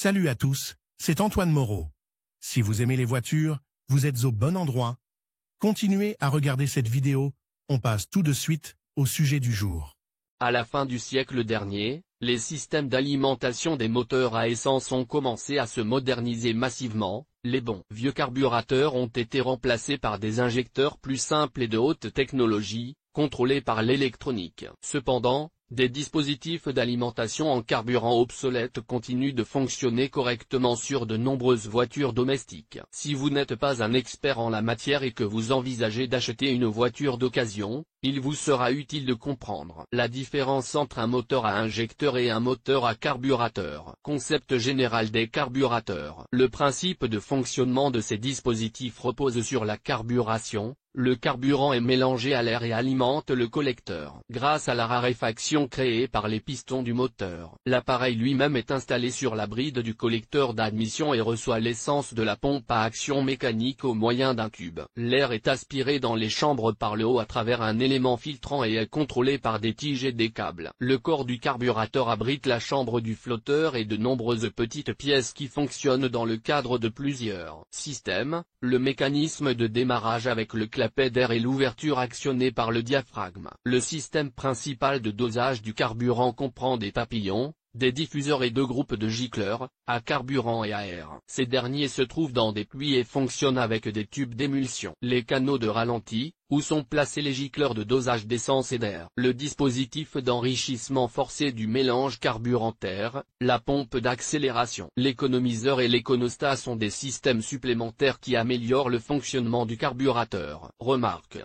Salut à tous, c'est Antoine Moreau. Si vous aimez les voitures, vous êtes au bon endroit. Continuez à regarder cette vidéo, on passe tout de suite au sujet du jour. À la fin du siècle dernier, les systèmes d'alimentation des moteurs à essence ont commencé à se moderniser massivement, les bons vieux carburateurs ont été remplacés par des injecteurs plus simples et de haute technologie, contrôlés par l'électronique. Cependant, des dispositifs d'alimentation en carburant obsolètes continuent de fonctionner correctement sur de nombreuses voitures domestiques. Si vous n'êtes pas un expert en la matière et que vous envisagez d'acheter une voiture d'occasion, il vous sera utile de comprendre la différence entre un moteur à injecteur et un moteur à carburateur. Concept général des carburateurs. Le principe de fonctionnement de ces dispositifs repose sur la carburation. Le carburant est mélangé à l'air et alimente le collecteur. Grâce à la raréfaction créée par les pistons du moteur, l'appareil lui-même est installé sur la bride du collecteur d'admission et reçoit l'essence de la pompe à action mécanique au moyen d'un tube. L'air est aspiré dans les chambres par le haut à travers un élément filtrant et est contrôlé par des tiges et des câbles. Le corps du carburateur abrite la chambre du flotteur et de nombreuses petites pièces qui fonctionnent dans le cadre de plusieurs systèmes. Le mécanisme de démarrage avec le clapet d'air et l'ouverture actionnée par le diaphragme. Le système principal de dosage du carburant comprend des papillons, des diffuseurs et deux groupes de gicleurs, à carburant et à air. Ces derniers se trouvent dans des puits et fonctionnent avec des tubes d'émulsion. Les canaux de ralenti, où sont placés les gicleurs de dosage d'essence et d'air. Le dispositif d'enrichissement forcé du mélange carburant-air, la pompe d'accélération. L'économiseur et l'éconostat sont des systèmes supplémentaires qui améliorent le fonctionnement du carburateur. Remarque.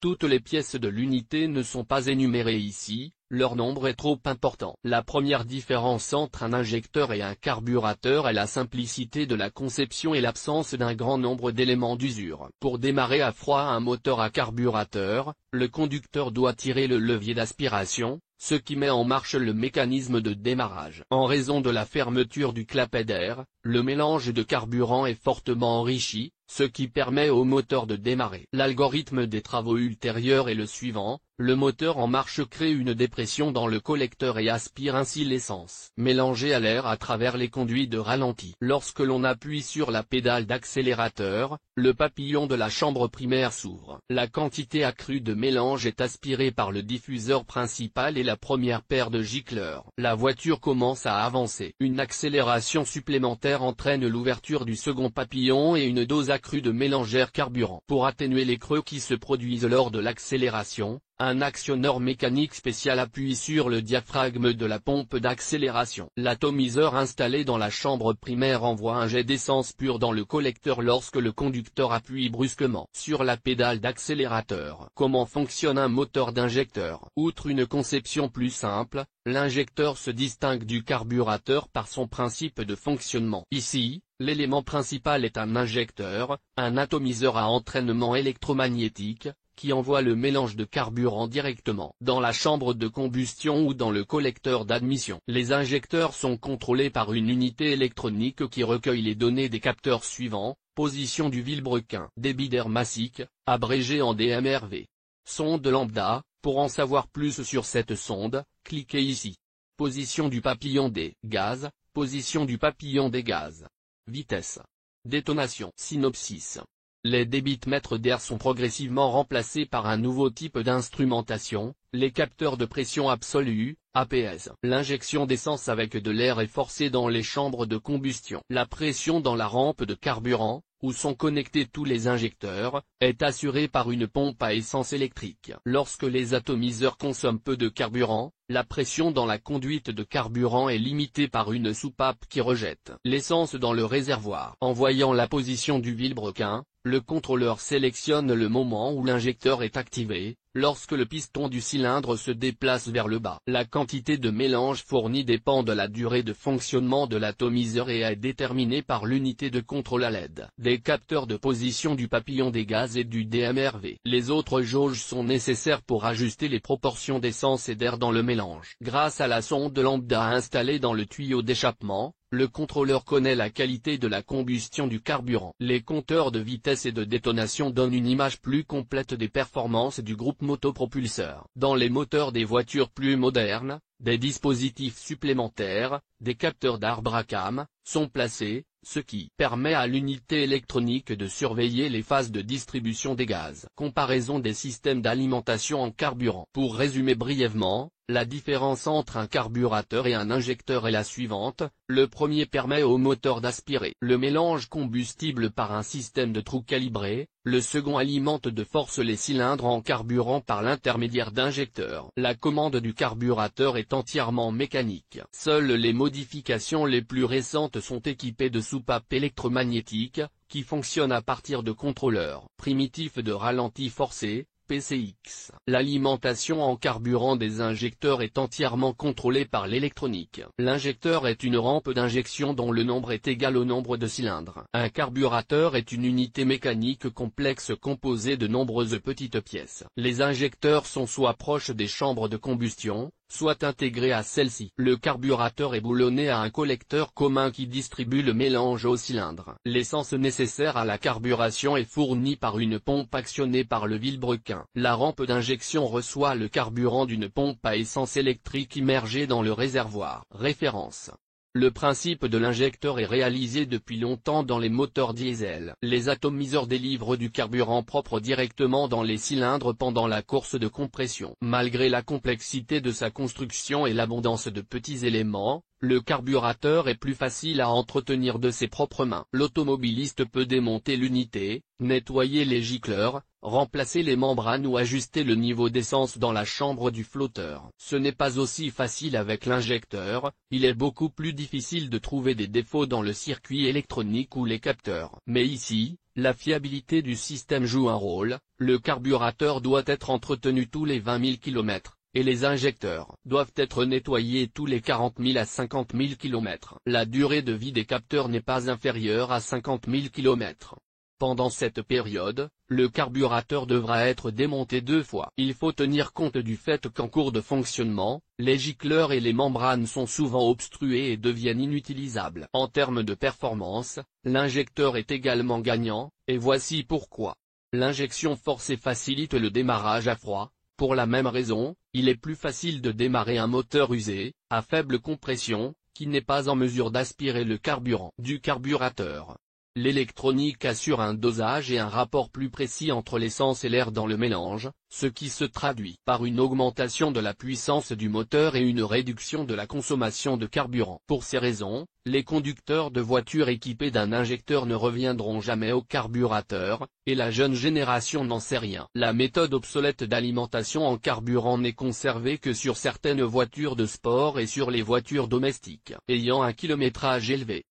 Toutes les pièces de l'unité ne sont pas énumérées ici, leur nombre est trop important. La première différence entre un injecteur et un carburateur est la simplicité de la conception et l'absence d'un grand nombre d'éléments d'usure. Pour démarrer à froid un moteur à carburateur, le conducteur doit tirer le levier d'aspiration, ce qui met en marche le mécanisme de démarrage. En raison de la fermeture du clapet d'air, le mélange de carburant est fortement enrichi, ce qui permet au moteur de démarrer. L'algorithme des travaux ultérieurs est le suivant. Le moteur en marche crée une dépression dans le collecteur et aspire ainsi l'essence mélangée à l'air à travers les conduits de ralenti. Lorsque l'on appuie sur la pédale d'accélérateur, le papillon de la chambre primaire s'ouvre. La quantité accrue de mélange est aspirée par le diffuseur principal et la première paire de gicleurs. La voiture commence à avancer. Une accélération supplémentaire entraîne l'ouverture du second papillon et une dose accrue de mélangeur carburant. Pour atténuer les creux qui se produisent lors de l'accélération, un actionneur mécanique spécial appuie sur le diaphragme de la pompe d'accélération. L'atomiseur installé dans la chambre primaire envoie un jet d'essence pure dans le collecteur lorsque le conducteur appuie brusquement sur la pédale d'accélérateur. Comment fonctionne un moteur d'injecteur? Outre une conception plus simple, l'injecteur se distingue du carburateur par son principe de fonctionnement. Ici, l'élément principal est un injecteur, un atomiseur à entraînement électromagnétique, qui envoie le mélange de carburant directement dans la chambre de combustion ou dans le collecteur d'admission. Les injecteurs sont contrôlés par une unité électronique qui recueille les données des capteurs suivants: position du vilebrequin, débit d'air massique, abrégé en DMRV. Sonde lambda, pour en savoir plus sur cette sonde, cliquez ici. Position du papillon des gaz, position du papillon des gaz. Vitesse. Détonation. Synopsis. Les débitmètres d'air sont progressivement remplacés par un nouveau type d'instrumentation, les capteurs de pression absolue, APS. L'injection d'essence avec de l'air est forcée dans les chambres de combustion. La pression dans la rampe de carburant, où sont connectés tous les injecteurs, est assurée par une pompe à essence électrique. Lorsque les atomiseurs consomment peu de carburant, la pression dans la conduite de carburant est limitée par une soupape qui rejette l'essence dans le réservoir. En voyant la position du vilebrequin, le contrôleur sélectionne le moment où l'injecteur est activé. Lorsque le piston du cylindre se déplace vers le bas, la quantité de mélange fourni dépend de la durée de fonctionnement de l'atomiseur et est déterminée par l'unité de contrôle à l'aide des capteurs de position du papillon des gaz et du DMRV. Les autres jauges sont nécessaires pour ajuster les proportions d'essence et d'air dans le mélange. Grâce à la sonde lambda installée dans le tuyau d'échappement, le contrôleur connaît la qualité de la combustion du carburant. Les compteurs de vitesse et de détonation donnent une image plus complète des performances du groupe motopropulseur. Dans les moteurs des voitures plus modernes, Des dispositifs supplémentaires, des capteurs d'Arbracam, sont placés, ce qui permet à l'unité électronique de surveiller les phases de distribution des gaz. Comparaison des systèmes d'alimentation en carburant. Pour résumer brièvement, la différence entre un carburateur et un injecteur est la suivante: le premier permet au moteur d'aspirer le mélange combustible par un système de trous calibrés, le second alimente de force les cylindres en carburant par l'intermédiaire d'injecteurs. La commande du carburateur est entièrement mécanique. Seules les modifications les plus récentes sont équipées de soupapes électromagnétiques, qui fonctionnent à partir de contrôleurs primitifs de ralenti forcé, PCX. L'alimentation en carburant des injecteurs est entièrement contrôlée par l'électronique. L'injecteur est une rampe d'injection dont le nombre est égal au nombre de cylindres. Un carburateur est une unité mécanique complexe composée de nombreuses petites pièces. Les injecteurs sont soit proches des chambres de combustion, soit intégrés à celle-ci. Le carburateur est boulonné à un collecteur commun qui distribue le mélange au cylindre. L'essence nécessaire à la carburation est fournie par une pompe actionnée par le vilebrequin. La rampe d'injection reçoit le carburant d'une pompe à essence électrique immergée dans le réservoir. Référence. Le principe de l'injecteur est réalisé depuis longtemps dans les moteurs diesel. Les atomiseurs délivrent du carburant propre directement dans les cylindres pendant la course de compression. Malgré la complexité de sa construction et l'abondance de petits éléments, le carburateur est plus facile à entretenir de ses propres mains. L'automobiliste peut démonter l'unité, nettoyer les gicleurs, remplacer les membranes ou ajuster le niveau d'essence dans la chambre du flotteur. Ce n'est pas aussi facile avec l'injecteur, il est beaucoup plus difficile de trouver des défauts dans le circuit électronique ou les capteurs. Mais ici, la fiabilité du système joue un rôle, le carburateur doit être entretenu tous les 20 000 km. Et les injecteurs doivent être nettoyés tous les 40 000 à 50 000 km. La durée de vie des capteurs n'est pas inférieure à 50 000 km. Pendant cette période, le carburateur devra être démonté 2 fois. Il faut tenir compte du fait qu'en cours de fonctionnement, les gicleurs et les membranes sont souvent obstrués et deviennent inutilisables. En termes de performance, l'injecteur est également gagnant, et voici pourquoi. L'injection forcée facilite le démarrage à froid. Pour la même raison, il est plus facile de démarrer un moteur usé, à faible compression, qui n'est pas en mesure d'aspirer le carburant du carburateur. L'électronique assure un dosage et un rapport plus précis entre l'essence et l'air dans le mélange, ce qui se traduit par une augmentation de la puissance du moteur et une réduction de la consommation de carburant. Pour ces raisons, les conducteurs de voitures équipés d'un injecteur ne reviendront jamais au carburateur, et la jeune génération n'en sait rien. La méthode obsolète d'alimentation en carburant n'est conservée que sur certaines voitures de sport et sur les voitures domestiques ayant un kilométrage élevé.